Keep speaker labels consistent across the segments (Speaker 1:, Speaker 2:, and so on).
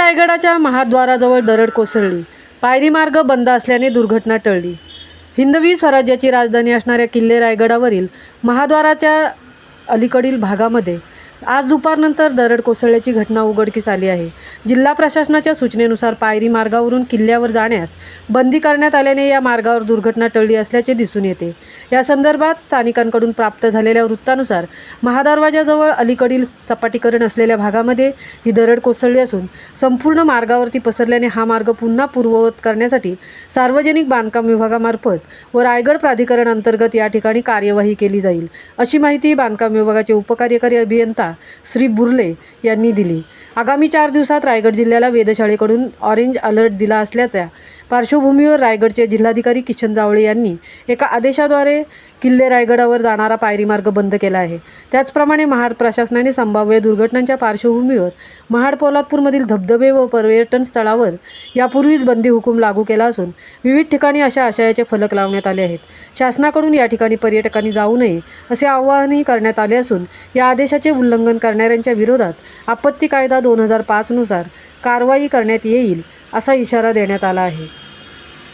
Speaker 1: रायगडाच्या महाद्वाराजवळ दरड कोसळली. पायरी मार्ग बंद असल्याने दुर्घटना टळली. हिंदवी स्वराज्याची राजधानी असणाऱ्या किल्ले रायगडावरील महाद्वाराच्या अलीकडील भागामध्ये आज दुपारनंतर दरड कोसळल्याची घटना उघडकीस आली आहे. जिल्हा प्रशासनाच्या सूचनेनुसार पायरी मार्गावरून किल्ल्यावर जाण्यास बंदी करण्यात आल्याने या मार्गावर दुर्घटना टळली असल्याचे दिसून येते. या संदर्भात स्थानिकांकडून प्राप्त झालेल्या वृत्तानुसार महादरवाजाजवळ अलीकडील सपाटीकरण असलेल्या भागामध्ये ही दरड कोसळली असून संपूर्ण मार्गावरती पसरल्याने हा मार्ग पुन्हा पूर्ववत करण्यासाठी सार्वजनिक बांधकाम विभागामार्फत व रायगड प्राधिकरण अंतर्गत या ठिकाणी कार्यवाही केली जाईल, अशी माहिती बांधकाम विभागाचे उपकार्यकारी अभियंता श्री बुर्ले यांनी दिली. आगामी 4 दिवसात रायगड जिल्ह्याला वेधशाळेकडून ऑरेंज अलर्ट दिला असल्याच्या पार्श्वभूमीवर रायगडचे जिल्हाधिकारी किशन जावळे यांनी एका आदेशाद्वारे किल्ले रायगडावर जाणारा पायरी मार्ग बंद केला आहे. त्याचप्रमाणे महाड प्रशासनाने संभाव्य दुर्घटनांच्या पार्श्वभूमीवर महाड पोलादपूरमधील धबधबे व पर्यटन स्थळावर यापूर्वीच बंदी हुकूम लागू केला असून विविध ठिकाणी अशा आशयाचे फलक लावण्यात आले आहेत. शासनाकडून या ठिकाणी पर्यटकांनी जाऊ नये असे आवाहनही करण्यात आले असून या आदेशाचे उल्लंघन करणाऱ्यांच्या विरोधात आपत्ती कायदा 2005 नुसार कारवाई करण्यात येईल असा इशारा देण्यात आला आहे.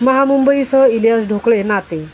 Speaker 1: महामुंबईसह इलियास ढोकळे, नाते.